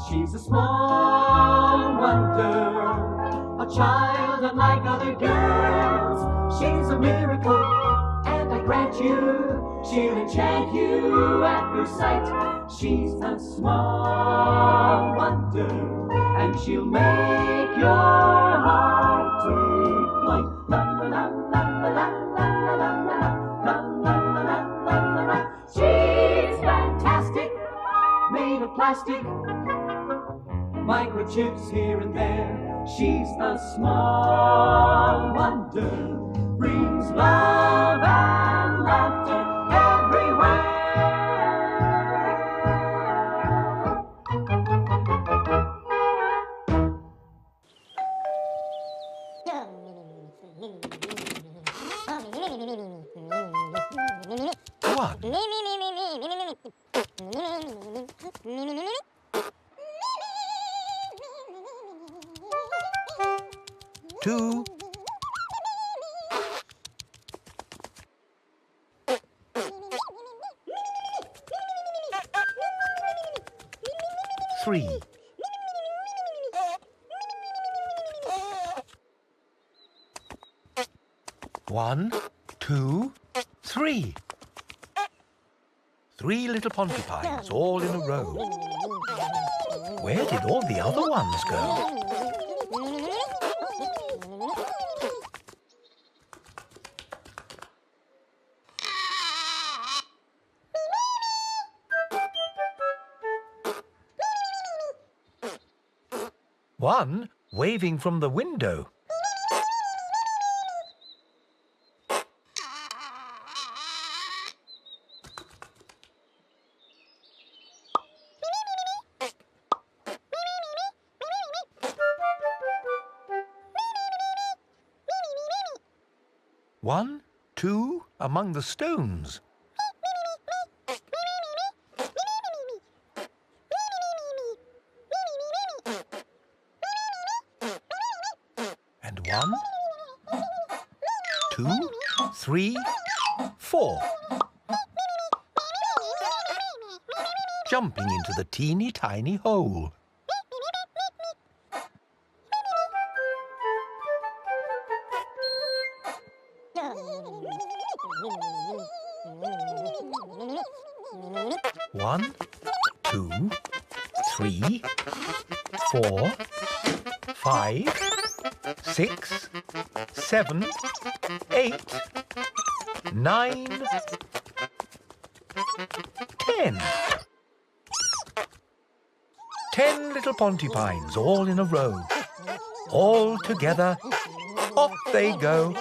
She's a small wonder, a child unlike other girls. She's a miracle, and I grant you, she'll enchant you at first sight. She's a small wonder, and she'll make your heart take flight. La la la la la la la la la la. She's fantastic, made of plastic, microchips here and there. She's a small wonder, brings love and laughter everywhere. One. 2. 3. 1, 2, 3. 3 little Pontipines all in a row. Where did all the other ones go? One waving from the window. One, two among the stones. And 1, 2, 3, 4. Jumping into the teeny tiny hole. One, 2, 3, 4, 5, 6, 7, 8, 9, 10. 10 little Pontipines all in a row. All together, off they go.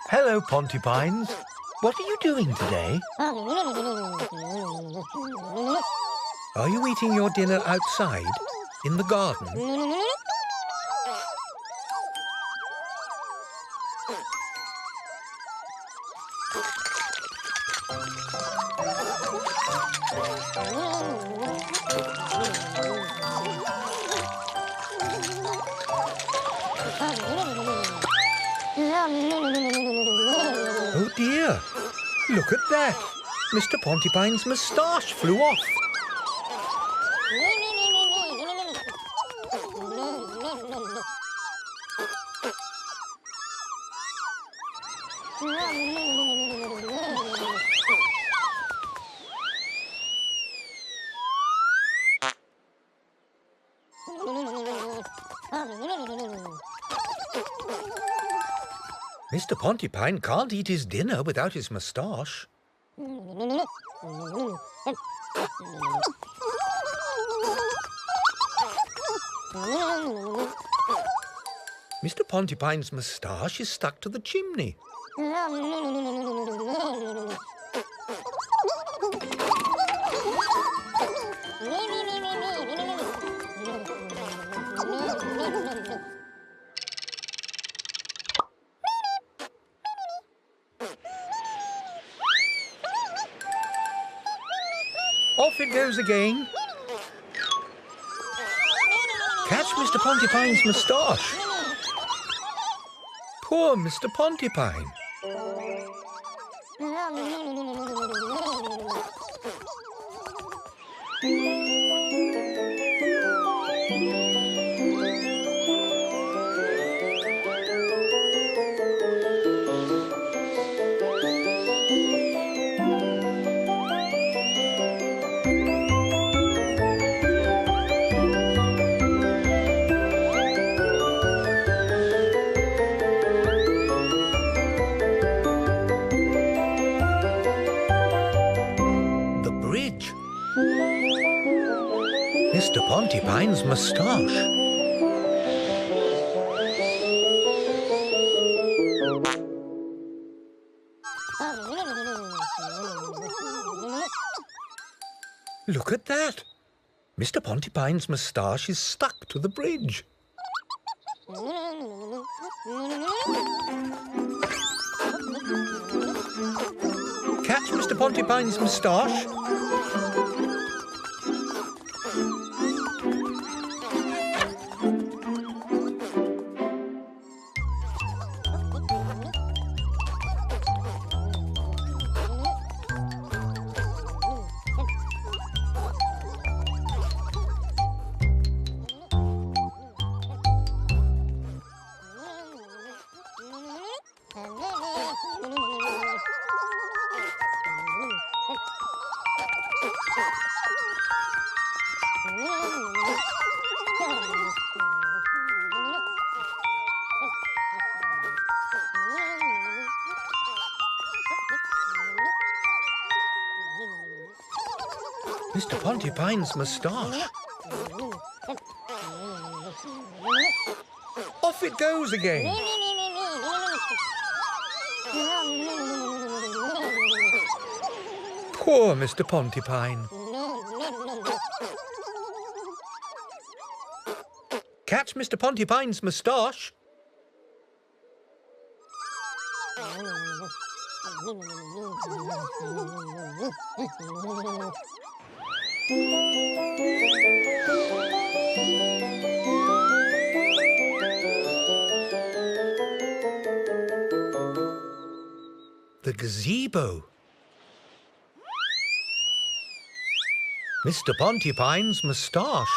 Hello, Pontipines. What are you doing today? Are you eating your dinner outside, in the garden? Oh dear! Look at that! Mr Pontipine's moustache flew off. Mr Pontipine can't eat his dinner without his moustache. Mr Pontipine's moustache is stuck to the chimney. Off it goes again. Catch Mr Pontipine's moustache. Poor Mr Pontipine. Mr Pontipine's moustache. Look at that! Mr Pontipine's moustache is stuck to the bridge. Catch Mr Pontipine's moustache. Mr Pontipine's moustache. Off it goes again. Poor Mr Pontipine. Catch Mr Pontipine's moustache. The gazebo. Mr Pontipine's moustache.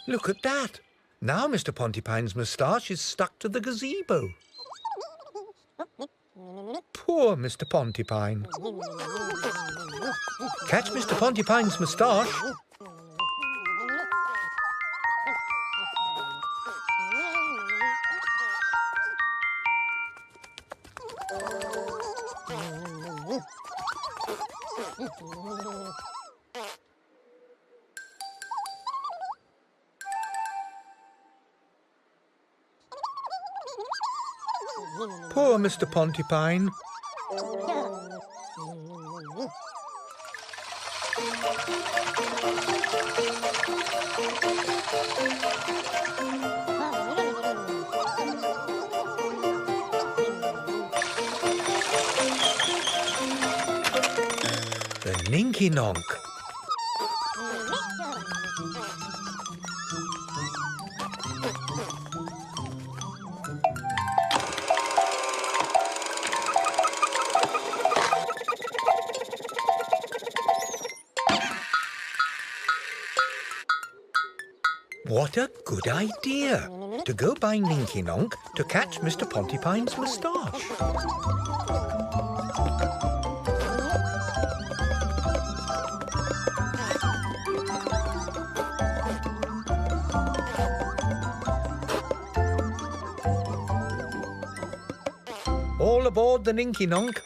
Look at that. Now Mr Pontipine's moustache is stuck to the gazebo. Poor Mr Pontipine. Catch Mr Pontipine's moustache. Poor Mr Pontipine. Ninky Nonk. What a good idea! To go by Ninky Nonk to catch Mr Pontipine's moustache. All aboard the Ninky Nonk.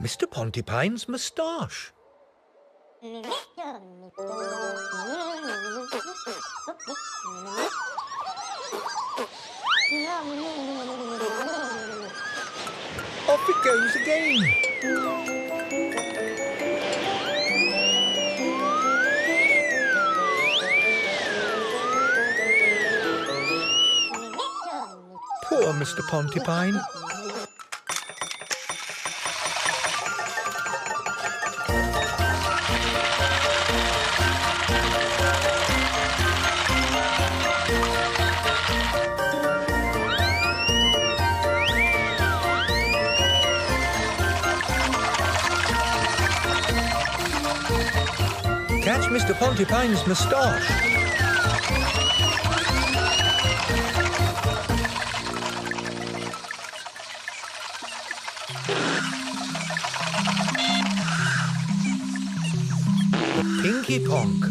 Mr Pontipine's moustache. Off it goes again. Poor Mr Pontipine. Catch Mr Pontipine's moustache. Pinky Ponk.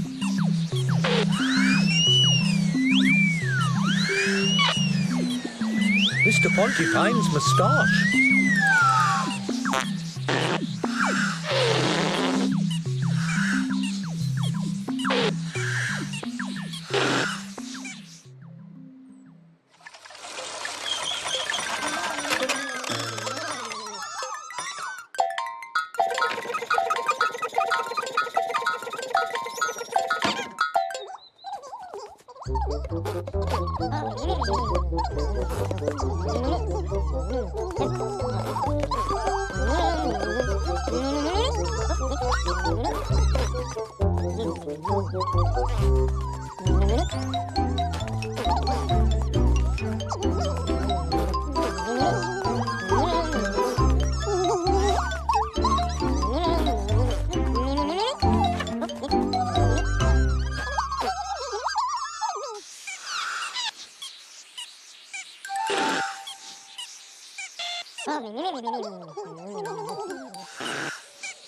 Mr Pontipine's moustache.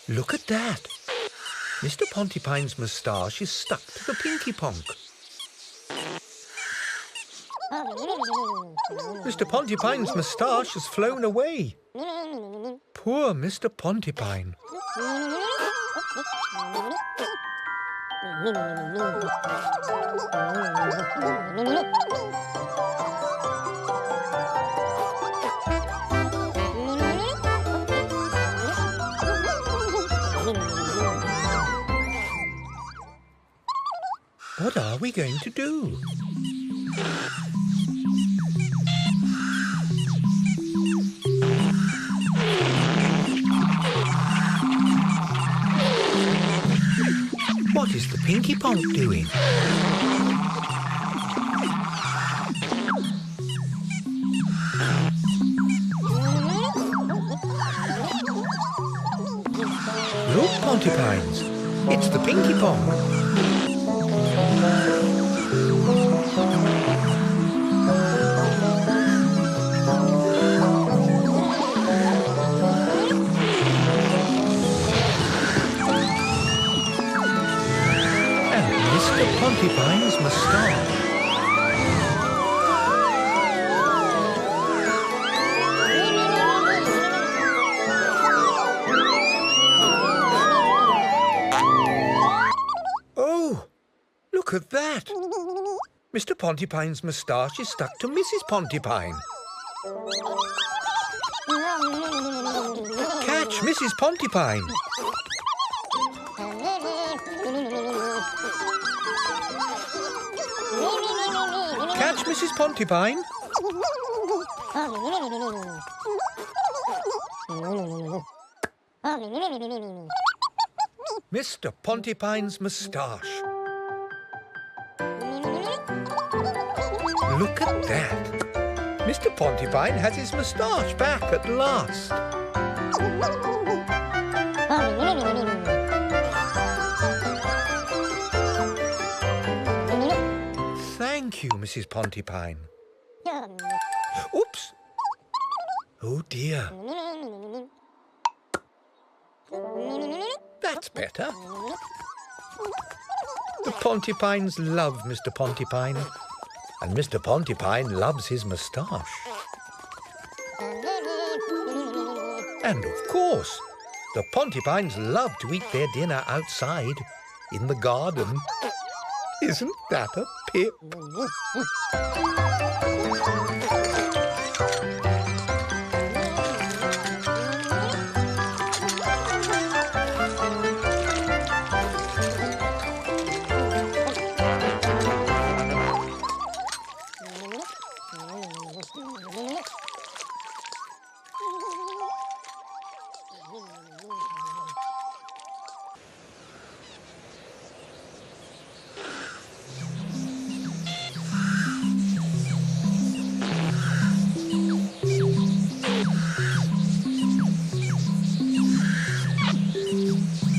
Look at that. Mr Pontipine's moustache is stuck to the Pinky Ponk. Mr Pontipine's moustache has flown away. Poor Mr Pontipine. What are we going to do? What is the Pinky Ponk doing? Look, Pontipines, it's the Pinky Ponk. And Mr Pontipines' moustache. Oh, look at that! Mr Pontipine's moustache is stuck to Mrs Pontipine. Catch Mrs Pontipine! Catch Mrs Pontipine! Mr Pontipine's moustache. Look at that! Mr Pontipine has his moustache back at last. Thank you, Mrs Pontipine. Oops! Oh dear. That's better. The Pontipines love Mr Pontipine, and Mr Pontipine loves his moustache. And of course, the Pontipines love to eat their dinner outside, in the garden. Isn't that a pip?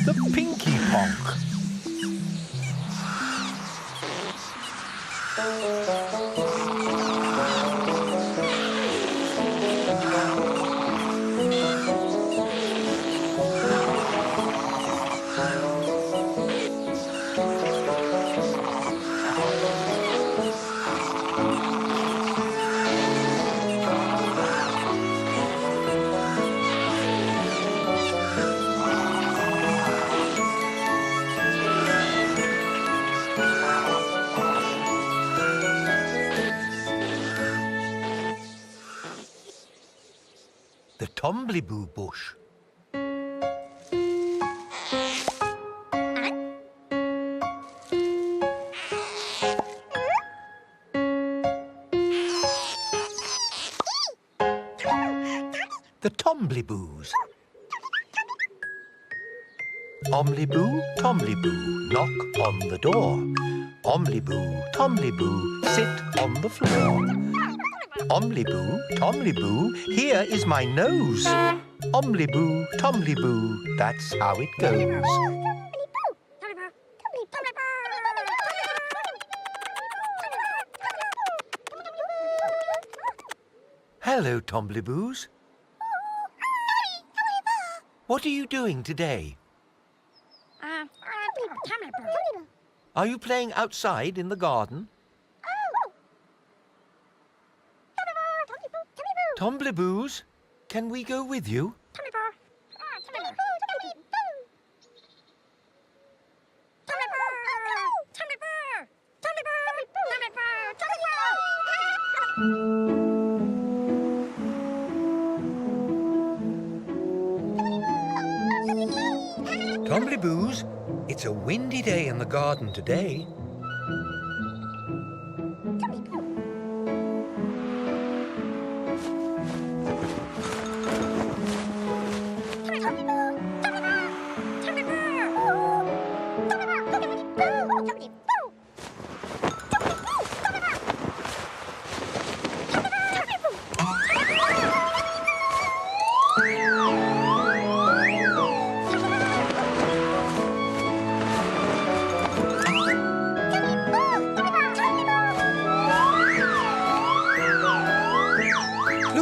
The Pinky Ponk. The Tombliboo bush. The Tombliboos. Omliboo, Tomliboo, knock on the door. Omliboo, Tomliboo, sit on the floor. Omliboo, Tomliboo, here is my nose. Omliboo, Tomliboo, that's how it goes. Hello, Tombliboos. What are you doing today? Are you playing outside in the garden? Tombliboos, can we go with you? Tombliboos, it's a windy day in the garden today.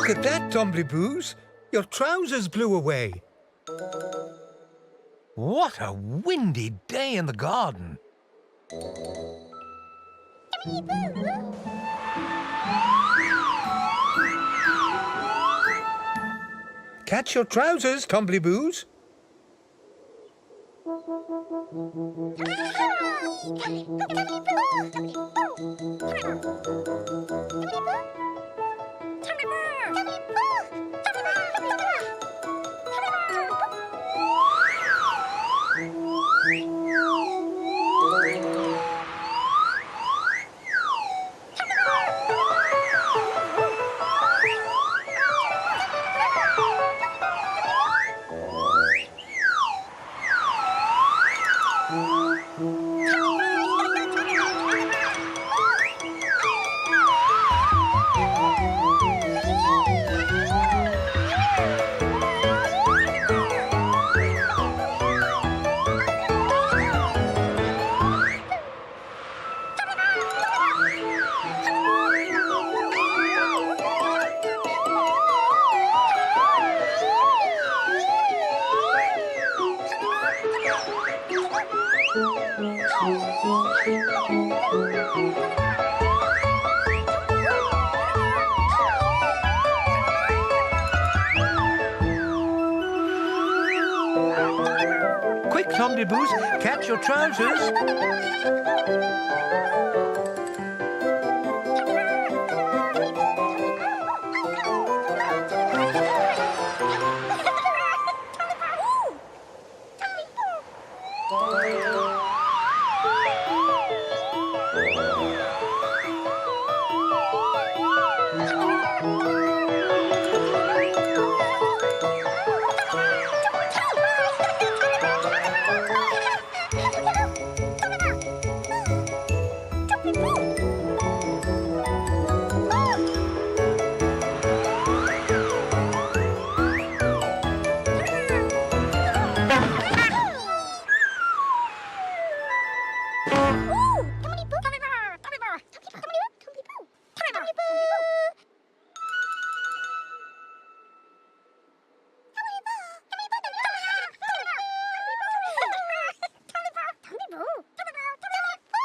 Look at that, Tombliboos. Your trousers blew away. What a windy day in the garden. Catch your trousers, Tombliboos. Quick, Tombliboos, catch your trousers.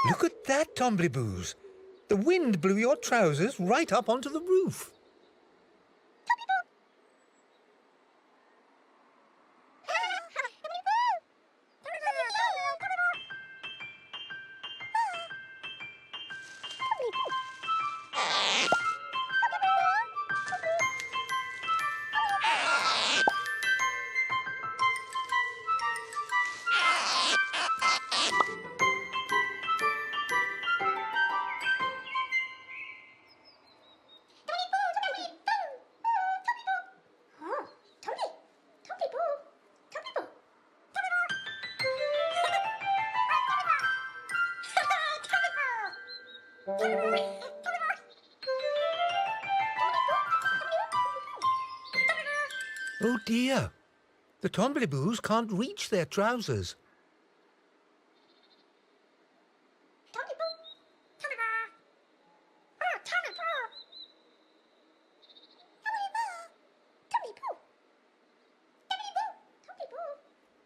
Look at that, Tombliboos. The wind blew your trousers right up onto the roof. Oh dear, the Tombliboos can't reach their trousers.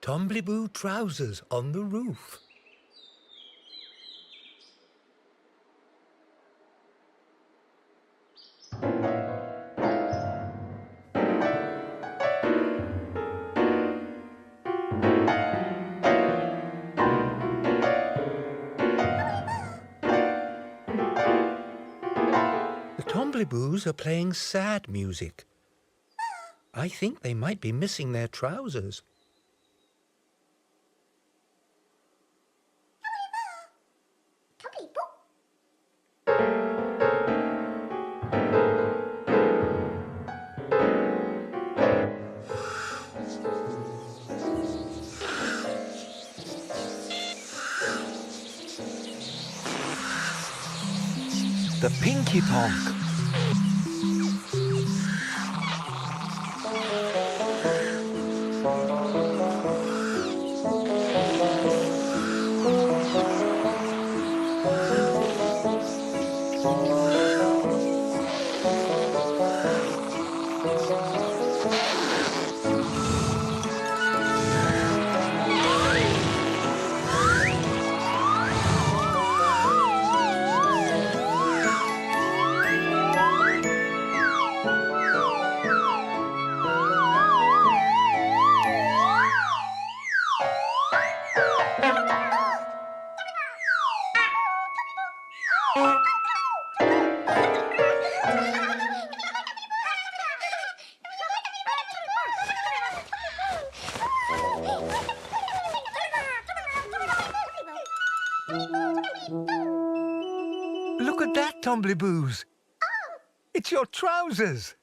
Tombliboo trousers on the roof. The Tombliboos are playing sad music. I think they might be missing their trousers. The Pinky Ponk. Tombliboos. Oh! It's your trousers.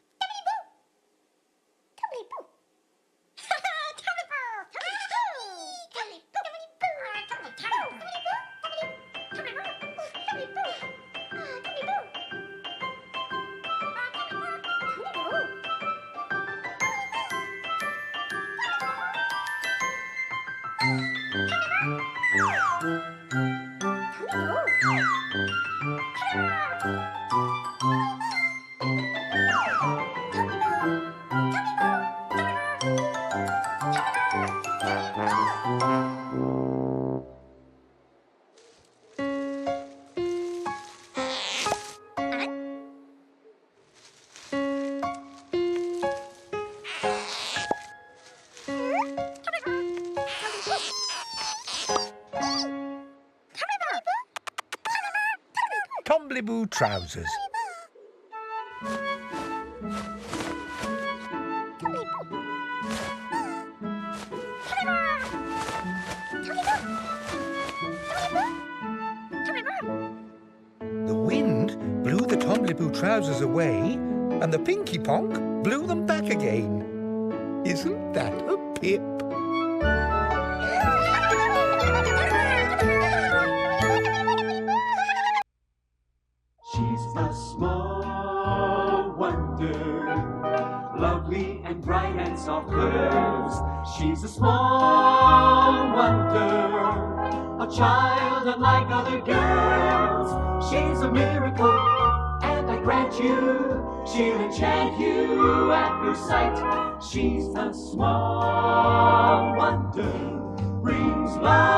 Tombliboo trousers. The wind blew the Tombliboo trousers away, and the Pinky Ponk blew them back again. Isn't that a pip? She's a small wonder, lovely and bright and soft curves. She's a small wonder, a child unlike other girls. She's a miracle, and I grant you, she'll enchant you at first sight. She's a small wonder, brings life